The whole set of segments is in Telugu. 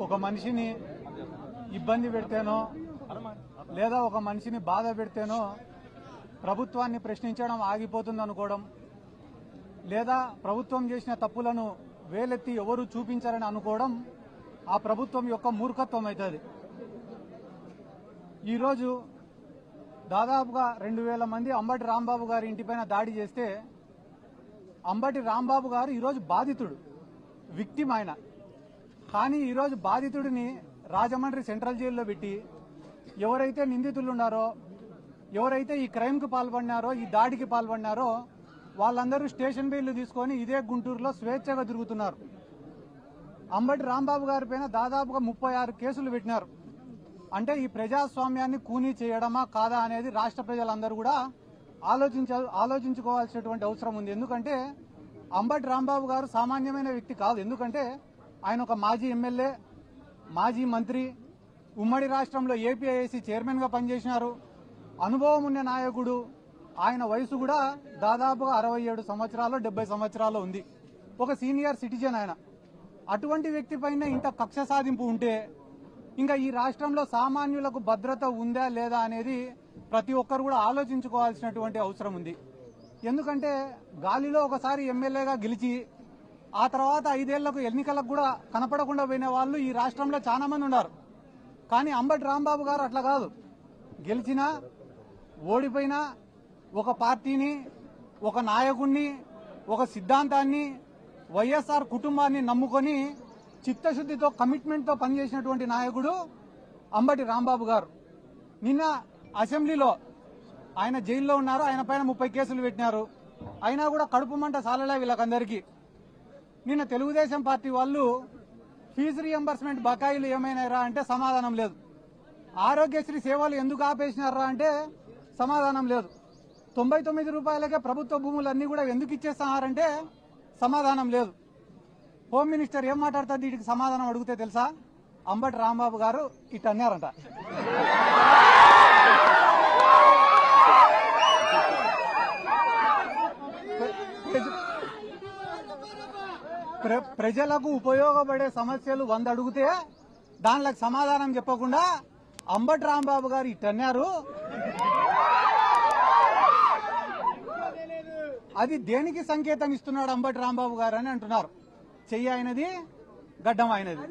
ఒక మనిషిని ఇబ్బంది పెడితేనో లేదా ఒక మనిషిని బాధ పెడితేనో ప్రభుత్వాన్ని ప్రశ్నించడం ఆగిపోతుంది అనుకోవడం, లేదా ప్రభుత్వం చేసిన తప్పులను వేలెత్తి ఎవరు చూపించారని అనుకోవడం ఆ ప్రభుత్వం యొక్క మూర్ఖత్వం అవుతుంది. ఈరోజు దాదాపుగా 2000 మంది అంబటి రాంబాబు గారి ఇంటిపైన దాడి చేస్తే అంబటి రాంబాబు గారు ఈరోజు బాధితుడు, విక్టిమ్ ఆయన. కానీ ఈరోజు బాధితుడిని రాజమండ్రి సెంట్రల్ జైల్లో పెట్టి ఎవరైతే నిందితులు ఉన్నారో, ఎవరైతే ఈ క్రైమ్కి పాల్పడినారో, ఈ దాడికి పాల్పడినారో వాళ్ళందరూ స్టేషన్ బెయిల్ తీసుకొని ఇదే గుంటూరులో స్వేచ్ఛగా తిరుగుతున్నారు. అంబటి రాంబాబు గారి పైన దాదాపుగా 36 కేసులు పెట్టినారు. అంటే ఈ ప్రజాస్వామ్యాన్ని కూనీ చేయడమా కాదా అనేది రాష్ట్ర ప్రజలందరూ కూడా ఆలోచించుకోవాల్సినటువంటి అవసరం ఉంది. ఎందుకంటే అంబటి రాంబాబు గారు సామాన్యమైన వ్యక్తి కాదు. ఎందుకంటే ఆయన ఒక మాజీ ఎమ్మెల్యే, మాజీ మంత్రి, ఉమ్మడి రాష్ట్రంలో ఏపీఐఏసీ చైర్మన్గా పనిచేసినారు, అనుభవం ఉన్న నాయకుడు. ఆయన వయసు కూడా దాదాపుగా 67 సంవత్సరాలు 70 సంవత్సరాలు ఉంది. ఒక సీనియర్ సిటిజన్ ఆయన. అటువంటి వ్యక్తి పైన ఇంత కక్ష సాధింపు ఉంటే ఇంకా ఈ రాష్ట్రంలో సామాన్యులకు భద్రత ఉందా లేదా అనేది ప్రతి ఒక్కరు కూడా ఆలోచించుకోవాల్సినటువంటి అవసరం ఉంది. ఎందుకంటే గాలిలో ఒకసారి ఎమ్మెల్యేగా గెలిచి ఆ తర్వాత 5 ఏళ్లకు ఎన్నికలకు కూడా కనపడకుండా పోయిన వాళ్ళు ఈ రాష్ట్రంలో చాలా మంది ఉన్నారు. కానీ అంబటి రాంబాబు గారు అట్లా కాదు. గెలిచినా ఓడిపోయినా ఒక పార్టీని, ఒక నాయకుడిని, ఒక సిద్ధాంతాన్ని, వైఎస్ఆర్ కుటుంబాన్ని నమ్ముకొని చిత్తశుద్దితో, కమిట్మెంట్తో పనిచేసినటువంటి నాయకుడు అంబటి రాంబాబు గారు. నిన్న అసెంబ్లీలో ఆయన జైల్లో ఉన్నారు. ఆయన పైన 30 కేసులు పెట్టినారు. అయినా కూడా కడుపు మంట సాలలే వీళ్ళకందరికీ. నిన్న తెలుగుదేశం పార్టీ వాళ్ళు ఫీజు రియంబర్స్మెంట్ బకాయిలు ఏమైనారా అంటే సమాధానం లేదు. ఆరోగ్యశ్రీ సేవలు ఎందుకు ఆపేసినారా అంటే సమాధానం లేదు. 99 రూపాయలకే ప్రభుత్వ భూములన్నీ కూడా ఎందుకు ఇచ్చేస్తున్నారంటే సమాధానం లేదు. హోమ్ మినిస్టర్ ఏం మాట్లాడుతుంది వీటికి సమాధానం అడిగితే తెలుసా? అంబటి రాంబాబు గారు ఇట్ అన్నారంట. ప్రజలకు ఉపయోగపడే సమస్యలు 100 అడిగితే దానిలకు సమాధానం చెప్పకుండా అంబటి రాంబాబు గారు ఇట్ అన్నారు. అది దేనికి సంకేతం ఇస్తున్నాడు అంబటి రాంబాబు గారు అని అంటున్నారు. చెయ్యి అయినది, గడ్డం అయినది.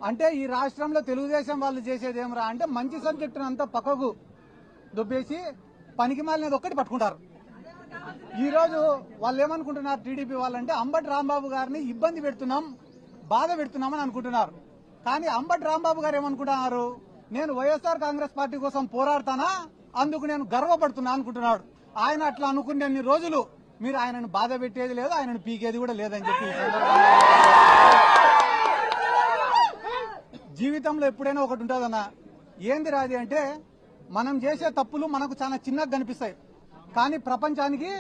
అంటే ఈ రాష్ట్రంలో తెలుగుదేశం వాళ్ళు చేసేది ఏమరా అంటే మంచి సబ్జెక్టును అంతా పక్కకు దొబ్బేసి పనికి మాలినది ఒక్కటి పట్టుకుంటారు. ఈ రోజు వాళ్ళు ఏమనుకుంటున్నారు, టీడీపీ వాళ్ళంటే అంబటి రాంబాబు గారిని ఇబ్బంది పెడుతున్నాం, బాధ పెడుతున్నామని అనుకుంటున్నారు. కానీ అంబటి రాంబాబు గారు ఏమనుకుంటున్నారు, నేను వైఎస్ఆర్ కాంగ్రెస్ పార్టీ కోసం పోరాడతానా, అందుకు నేను గర్వపడుతున్నా అనుకుంటున్నాడు. ఆయన అట్లా అనుకునే రోజులు మీరు ఆయనను బాధ పెట్టేది లేదు, ఆయనను పీకేది కూడా లేదని చెప్పి జీవితంలో ఎప్పుడైనా ఒకటి ఉంటుందన్నా, ఏంది రాది అంటే మనం చేసే తప్పులు మనకు చాలా చిన్నగా కనిపిస్తాయి, కానీ ప్రపంచానికి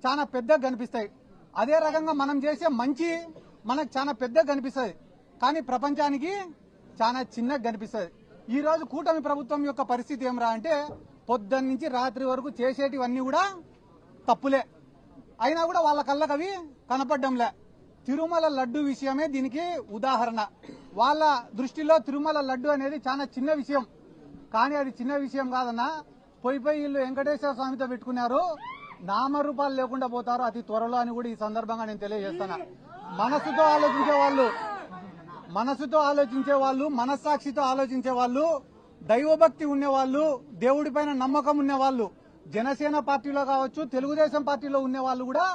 చాలా పెద్దగా కనిపిస్తాయి. అదే రకంగా మనం చేసే మంచి మనకు చాలా పెద్దగా కనిపిస్తుంది, కానీ ప్రపంచానికి చాలా చిన్నగా కనిపిస్తుంది. ఈ రోజు కూటమి ప్రభుత్వం యొక్క పరిస్థితి ఏమరా అంటే పొద్దున్న నుంచి రాత్రి వరకు చేసేటివన్నీ కూడా తప్పులే, అయినా కూడా వాళ్ళ కళ్ళకు అవి కనపడ్డంలే. తిరుమల లడ్డు విషయమే దీనికి ఉదాహరణ. వాళ్ళ దృష్టిలో తిరుమల లడ్డు అనేది చాలా చిన్న విషయం, కానీ అది చిన్న విషయం కాదన్నా. పోయి వీళ్ళు వెంకటేశ్వర స్వామితో పెట్టుకున్నారు, నామరూపాలు లేకుండా పోతారు అతి త్వరలో అని కూడా ఈ సందర్భంగా నేను తెలియజేస్తున్నా. మనసుతో ఆలోచించే వాళ్ళు, మనస్సాక్షితో ఆలోచించే వాళ్ళు, దైవభక్తి ఉన్నవాళ్ళు, దేవుడి పైన నమ్మకం ఉన్నవాళ్ళు, జనసేన పార్టీలో కావచ్చు, తెలుగుదేశం పార్టీలో ఉన్న వాళ్ళు కూడా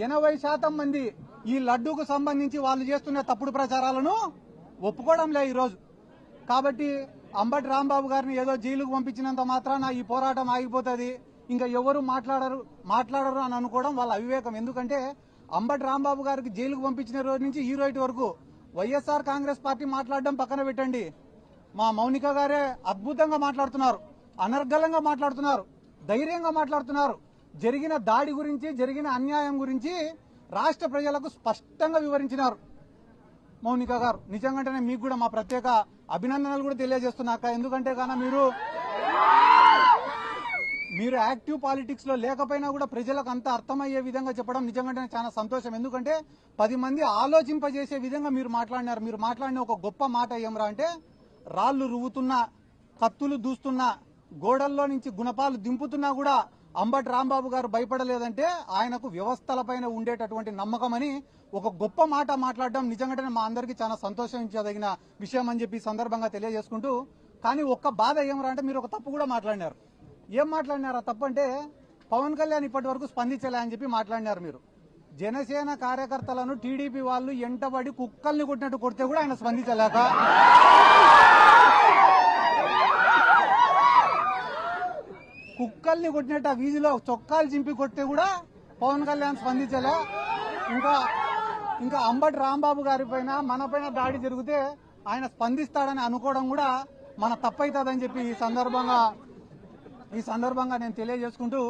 80% మంది ఈ లడ్డూకు సంబంధించి వాళ్ళు చేస్తున్న తప్పుడు ప్రచారాలను ఒప్పుకోవడం లే ఈరోజు. కాబట్టి అంబటి రాంబాబు గారిని ఏదో జైలుకు పంపించినంత మాత్రాన ఈ పోరాటం ఆగిపోతుంది, ఇంకా ఎవరు మాట్లాడరు అని అనుకోవడం వాళ్ళ అవివేకం. ఎందుకంటే అంబటి రాంబాబు గారికి జైలుకు పంపించిన రోజు నుంచి ఈ రోజు వరకు వైఎస్ఆర్ కాంగ్రెస్ పార్టీ మాట్లాడడం పక్కన పెట్టండి, మా మౌనిక గారే అద్భుతంగా మాట్లాడుతున్నారు, అనర్గళంగా మాట్లాడుతున్నారు, ధైర్యంగా మాట్లాడుతున్నారు. జరిగిన దాడి గురించి, జరిగిన అన్యాయం గురించి రాష్ట్ర ప్రజలకు స్పష్టంగా వివరించినారు మౌనిక గారు. నిజంగానే మీకు కూడా మా ప్రత్యేక అభినందనలు కూడా తెలియజేస్తున్నాక. ఎందుకంటే మీరు యాక్టివ్ పాలిటిక్స్ లో లేకపోయినా కూడా ప్రజలకు అంత అర్థమయ్యే విధంగా చెప్పడం నిజంగానే చాలా సంతోషం. ఎందుకంటే 10 మంది ఆలోచింపజేసే విధంగా మీరు మాట్లాడినారు. మీరు మాట్లాడిన ఒక గొప్ప మాట ఏమరా అంటే, రాళ్లు రువ్వుతున్నా, కత్తులు దూస్తున్నా, గోడల్లో నుంచి గుణపాలు దింపుతున్నా కూడా అంబటి రాంబాబు గారు భయపడలేదంటే ఆయనకు వ్యవస్థలపైన ఉండేటటువంటి నమ్మకం అని ఒక గొప్ప మాట మాట్లాడడం నిజంగానే మా అందరికీ చాలా సంతోషించదగిన విషయం అని చెప్పి సందర్భంగా తెలియజేసుకుంటూ, కానీ ఒక్క బాధ ఏమరా అంటే మీరు ఒక తప్పు కూడా మాట్లాడినారు. ఏం మాట్లాడినారు? ఆ తప్పు అంటే పవన్ కళ్యాణ్ ఇప్పటి వరకు స్పందించలే అని చెప్పి మాట్లాడినారు. మీరు జనసేన కార్యకర్తలను టీడీపీ వాళ్ళు ఎంటబడి కుక్కల్ని కొట్టినట్టు కొడితే కూడా ఆయన స్పందించలేక, కుక్కల్ని కొట్టినట్టు ఆ వీధిలో చొక్కాలు చింపి కొడితే కూడా పవన్ కళ్యాణ్ స్పందించలే. ఇంకా అంబటి రాంబాబు గారి పైన మన పైన దాడి జరిగితే ఆయన స్పందిస్తాడని అనుకోవడం కూడా మన తప్పైతుందని చెప్పి ఈ సందర్భంగా నేను తెలియజేసుకుంటూ,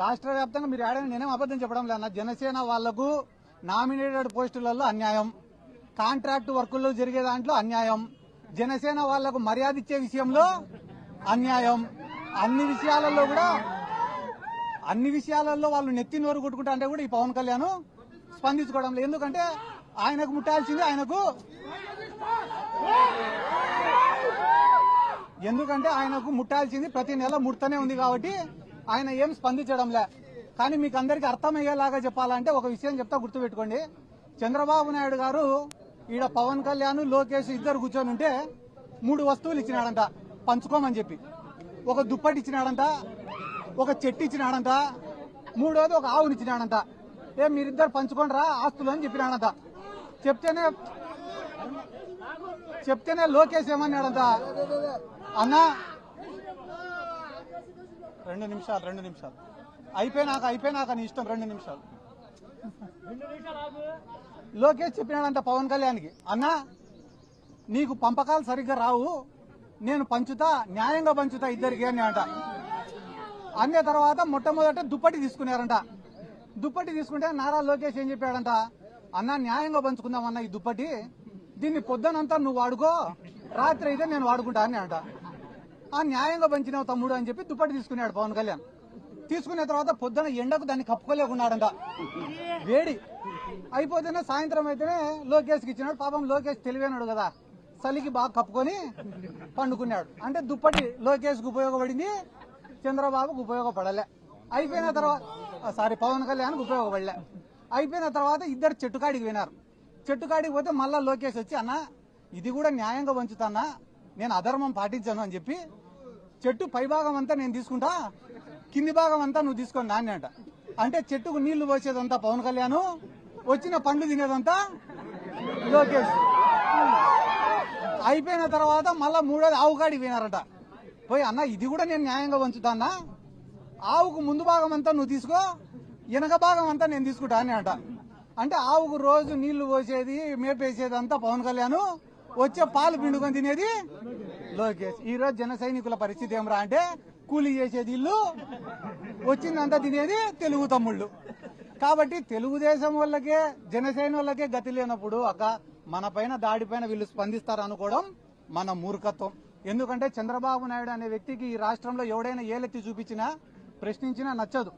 రాష్ట్ర వ్యాప్తంగా మీరు ఏడైనా నేనేం అబద్దం చెప్పడం లేదు. జనసేన వాళ్లకు నామినేటెడ్ పోస్టులలో అన్యాయం, కాంట్రాక్ట్ వర్కుల్లో జరిగే దాంట్లో అన్యాయం, జనసేన వాళ్లకు మర్యాద ఇచ్చే విషయంలో అన్యాయం, అన్ని విషయాలలో వాళ్ళు నెత్తి నోరు కొట్టుకుంటా అంటే కూడా ఈ పవన్ కళ్యాణ్ స్పందించుకోవడం లేదు. ఎందుకంటే ఆయనకు ముట్టాల్సింది ప్రతి నెల ముడతనే ఉంది కాబట్టి ఆయన ఏం స్పందించడంలే. కానీ మీకు అందరికీ అర్థమయ్యేలాగా చెప్పాలంటే ఒక విషయం చెప్తా, గుర్తుపెట్టుకోండి. చంద్రబాబు నాయుడు గారు ఈడ పవన్ కళ్యాణ్, లోకేష్ ఇద్దరు కూర్చొని ఉంటే 3 వస్తువులు ఇచ్చినాడంట పంచుకోమని చెప్పి. ఒక దుప్పటి ఇచ్చినాడంట, ఒక చెట్టు ఇచ్చినాడంట, 3వది ఒక ఆవుని ఇచ్చినాడంట. మీరిద్దరు పంచుకోండి రా ఆస్తులు అని చెప్పినాడంట. చెప్తేనే లోకేష్ ఏమన్నాడంట, అన్నా 2 నిమిషాలు అయిపోయినాక నీ ఇష్టం, 2 నిమిషాలు. లోకేష్ చెప్పినాడంట పవన్ కళ్యాణ్కి, అన్నా నీకు పంపకాలు సరిగ్గా రావు, నేను న్యాయంగా పంచుతా ఇద్దరికి అని అంట. అన్న తర్వాత మొట్టమొదట దుప్పటి తీసుకున్నారంట. దుప్పటి తీసుకుంటే నారా లోకేష్ ఏం చెప్పాడంట, అన్న న్యాయంగా పంచుకుందామన్న ఈ దుప్పటి, దీన్ని పొద్దునంతా నువ్వు వాడుకో, రాత్రి అయితే నేను వాడుకుంటా అని అంట. న్యాయంగా పంచినావు తమ్ముడు అని చెప్పి దుప్పటి తీసుకున్నాడు పవన్ కళ్యాణ్. తీసుకున్న తర్వాత పొద్దున ఎండకు దాన్ని కప్పుకోలేకున్నాడంట, వేడి అయిపోతేనే సాయంత్రం అయితేనే లోకేష్కి ఇచ్చినాడు. పాపం లోకేష్ తెలివైనాడు కదా, చలికి బాగా కప్పుకొని పండుకున్నాడు. అంటే దుప్పటి లోకేష్కి ఉపయోగపడింది, చంద్రబాబుకు ఉపయోగపడలే. అయిపోయిన తర్వాత పవన్ కళ్యాణ్కి ఉపయోగపడలే. అయిపోయిన తర్వాత ఇద్దరు చెట్టుకాడికి వినారు. చెట్టుకాడికి పోతే మళ్ళా లోకేష్ వచ్చి, అన్న ఇది కూడా న్యాయంగా పంచుతానా, నేను అధర్మం పాటించాను అని చెప్పి, చెట్టు పై భాగం అంతా నేను తీసుకుంటా, కింది భాగం అంతా నువ్వు తీసుకొని నాన్న అంట. అంటే చెట్టుకు నీళ్లు పోసేదంతా పవన్ కళ్యాణ్, వచ్చిన పండ్లు తినేదంతా లోకేష్. అయిపోయిన తర్వాత మళ్ళా 3వది ఆవు కాడికి వినారట. పోయి, అన్న ఇది కూడా నేను న్యాయంగా పంచుతానా, ఆవుకు ముందు భాగం అంతా నువ్వు తీసుకో, వెనక భాగం అంతా నేను తీసుకుంటా అని అంట. అంటే ఆవుకు రోజు నీళ్లు పోసేది, మేపేసేది అంతా పవన్ కళ్యాణ్, వచ్చే పాలు పిండుకొని తినేది లోకేష్. ఈ రోజు జన సైనికుల పరిస్థితి ఏమరా అంటే, కూలీ చేసేది ఇల్లు, వచ్చిందంతా తినేది తెలుగు తమ్ముళ్ళు. కాబట్టి తెలుగుదేశం వాళ్ళకే, జనసేన వాళ్ళకే గతి లేనప్పుడు మన పైన దాడిపైన వీళ్ళు స్పందిస్తారు అనుకోవడం మన మూర్ఖత్వం. ఎందుకంటే చంద్రబాబు నాయుడు అనే వ్యక్తికి ఈ రాష్ట్రంలో ఎవడైనా ఏలెత్తి చూపించినా, ప్రశ్నించినా నచ్చదు.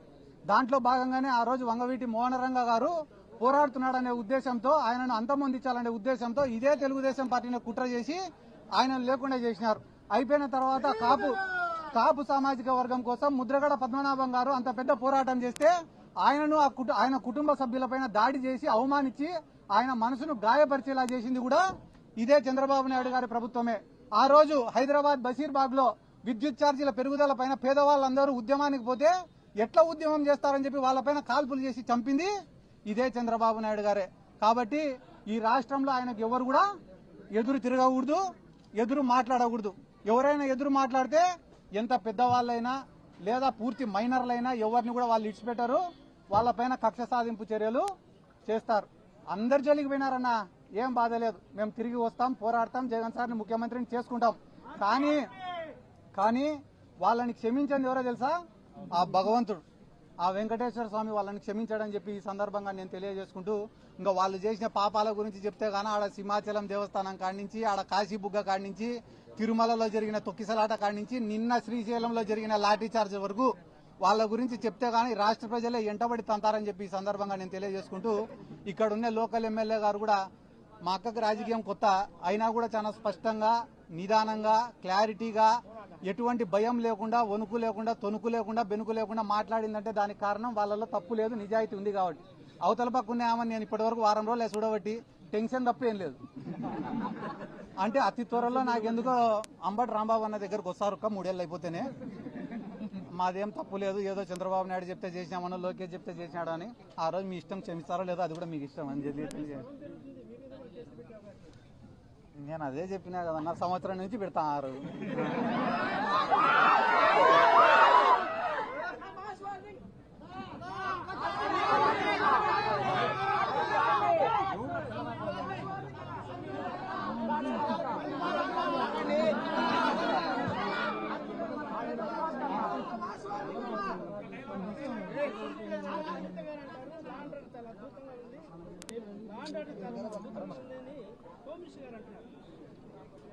దాంట్లో భాగంగానే ఆ రోజు వంగవీటి మోహనరంగ గారు పోరాడుతున్నాడనే ఉద్దేశంతో, ఆయనను అంతమొందించాలనే ఉద్దేశంతో ఇదే తెలుగుదేశం పార్టీని కుట్ర చేసి ఆయనను లేకుండా చేసినారు. అయిపోయిన తర్వాత కాపు సామాజిక వర్గం కోసం ముద్రగడ పద్మనాభం గారు అంత పెద్ద పోరాటం చేస్తే ఆయన కుటుంబ సభ్యులపైన దాడి చేసి అవమానించి ఆయన మనసును గాయపరిచేలా చేసింది కూడా ఇదే చంద్రబాబు నాయుడు గారి ప్రభుత్వమే. ఆ రోజు హైదరాబాద్ బషీర్బాగ్ లో విద్యుత్ ఛార్జీల పెరుగుదల పైన పేదవాళ్ళందరూ ఉద్యమానికి పోతే ఎట్లా ఉద్యమం చేస్తారని చెప్పి వాళ్ళపైన కాల్పులు చేసి చంపింది ఇదే చంద్రబాబు నాయుడు గారే. కాబట్టి ఈ రాష్ట్రంలో ఆయనకు ఎవరు కూడా ఎదురు తిరగకూడదు, ఎదురు మాట్లాడకూడదు. ఎవరైనా ఎదురు మాట్లాడితే ఎంత పెద్దవాళ్ళైనా లేదా పూర్తి మైనర్లైనా ఎవరిని కూడా వాళ్ళు ఇడిచిపెట్టారు, వాళ్ళపైన కక్ష సాధింపు చర్యలు చేస్తారు. అందరి జోలికి పోయినారన్నా ఏం బాధ లేదు, మేము తిరిగి వస్తాం, పోరాడతాం, జగన్ సార్ని ముఖ్యమంత్రిని చేసుకుంటాం. కానీ వాళ్ళని క్షమించింది ఎవరో తెలుసా? ఆ భగవంతుడు, ఆ వెంకటేశ్వర స్వామి వాళ్ళని క్షమించాడని చెప్పి ఈ సందర్భంగా నేను తెలియజేసుకుంటూ, ఇంకా వాళ్ళు చేసిన పాపాల గురించి చెప్తే గానీ ఆడ సింహాచలం దేవస్థానం కాడి నుంచి, ఆడ కాశీబుగ్గ కాడి నుంచి, తిరుమలలో జరిగిన తొక్కిసలాట కాడి నుంచి, నిన్న శ్రీశైలంలో జరిగిన లాఠీ చార్జ్ వరకు వాళ్ళ గురించి చెప్తే గానీ రాష్ట్ర ప్రజలే ఎంటబడి తంతారని చెప్పి ఈ సందర్భంగా నేను తెలియజేసుకుంటూ ఇక్కడ ఉన్న లోకల్ ఎమ్మెల్యే గారు కూడా మా అక్కకి రాజకీయం కొత్త అయినా కూడా చాలా స్పష్టంగా నిదానంగా క్లారిటీగా ఎటువంటి భయం లేకుండా వణుకు లేకుండా తొణుకు లేకుండా బెనుకు లేకుండా మాట్లాడిందంటే దానికి కారణం వాళ్ళలో తప్పు లేదు, నిజాయితీ ఉంది కాబట్టి. అవతల పక్కనే ఆమె నేను ఇప్పటివరకు వారం రోజులు చూడబట్టి టెన్షన్ తప్ప ఏం లేదు. అంటే అతి త్వరలో నాకెందుకో అంబటి రాంబాబు అన్న దగ్గరకు వస్తారు 3 ఏళ్ళు అయిపోతేనే. మాదేం తప్పు లేదు, ఏదో చంద్రబాబు నాయుడు చెప్తే చేసినామనో లోకేష్ చెప్తే చేసినాడు అని. ఆ రోజు మీ ఇష్టం, క్షమిస్తారో లేదో అది కూడా మీకు ఇష్టం అని చెప్పి నేను అదే చెప్పినా కదన్న, సంవత్సరం నుంచి పెడతారు.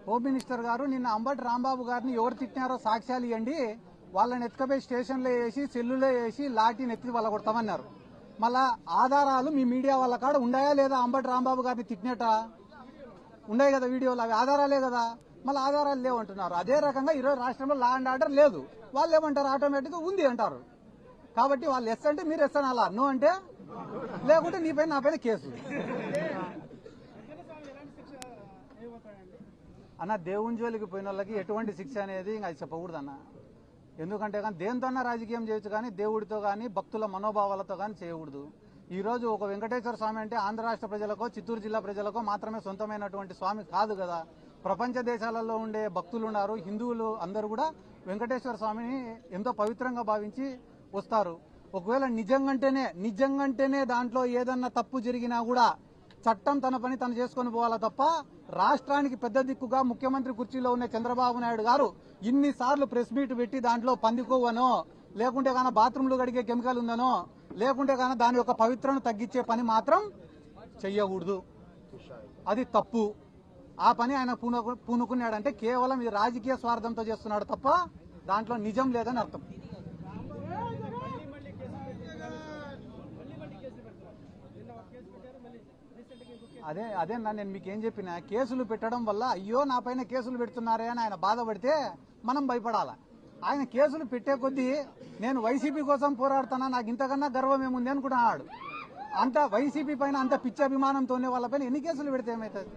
హోమ్ మినిస్టర్ గారు నిన్న అంబటి రాంబాబు గారిని ఎవరు తిట్టినారో సాక్ష్యాలు ఇవ్వండి, వాళ్ళని ఎత్తుకపోయి స్టేషన్లో వేసి సెల్లులో వేసి లాఠీని ఎత్తి వాళ్ళ కొడతామన్నారు. మళ్ళా ఆధారాలు మీ మీడియా వాళ్ళ కాడ ఉన్నాయా లేదా? అంబటి రాంబాబు గారిని తిట్టినట ఉన్నాయి కదా వీడియోలు, అవి ఆధారాలే కదా. మళ్ళీ ఆధారాలు లేవంటున్నారు. అదే రకంగా ఈరోజు రాష్ట్రంలో లా అండ్ ఆర్డర్ లేదు, వాళ్ళు ఏమంటారు? ఆటోమేటిక్గా ఉంది అంటారు. కాబట్టి వాళ్ళు ఎస్ అంటే మీరు ఎస్ అనాలా, నో అంటే లేకుంటే నీ పైన నా పైన కేసు. అన్న దేవుని జోలికి పోయిన వాళ్ళకి ఎటువంటి శిక్ష అనేది ఇంకా అది చెప్పకూడదన్న. ఎందుకంటే కానీ దేనితోన్నా రాజకీయం చేయొచ్చు కానీ దేవుడితో కానీ భక్తుల మనోభావాలతో కానీ చేయకూడదు. ఈరోజు ఒక వెంకటేశ్వర స్వామి అంటే ఆంధ్ర రాష్ట్ర ప్రజలకో చిత్తూరు జిల్లా ప్రజలకో మాత్రమే సొంతమైనటువంటి స్వామి కాదు కదా. ప్రపంచ దేశాలలో ఉండే భక్తులు ఉన్నారు, హిందువులు అందరూ కూడా వెంకటేశ్వర స్వామిని ఎంతో పవిత్రంగా భావించి వస్తారు. ఒకవేళ నిజంగంటేనే దాంట్లో ఏదన్నా తప్పు జరిగినా కూడా చట్టం తన పని తను చేసుకొని పోవాలా తప్ప రాష్ట్రానికి పెద్ద దిక్కుగా ముఖ్యమంత్రి కుర్చీలో ఉన్న చంద్రబాబు నాయుడు గారు ఇన్నిసార్లు ప్రెస్ మీట్ పెట్టి దాంట్లో పందికోవనో లేకుంటే కానీ బాత్రూంలో గడిగే కెమికల్ ఉందనో లేకుంటే కానీ దాని యొక్క పవిత్రను తగ్గించే పని మాత్రం చెయ్యకూడదు. అది తప్పు. ఆ పని ఆయన పూనుకున్నాడంటే కేవలం ఇది రాజకీయ స్వార్థంతో చేస్తున్నాడు తప్ప దాంట్లో నిజం లేదని అర్థం. అదే నేను మీకు ఏం చెప్పినా, కేసులు పెట్టడం వల్ల అయ్యో నా పైన కేసులు పెడుతున్నారే అని ఆయన బాధపడితే మనం భయపడాలా. ఆయన కేసులు పెట్టే కొద్దీ నేను వైసీపీ కోసం పోరాడుతున్నా, నాకు ఇంతకన్నా గర్వం ఏముంది అనుకుంటున్నాడు. అంత వైసీపీ పైన అంత పిచ్చి అభిమానంతోనే వాళ్ళపైన ఎన్ని కేసులు పెడితే ఏమవుతుంది?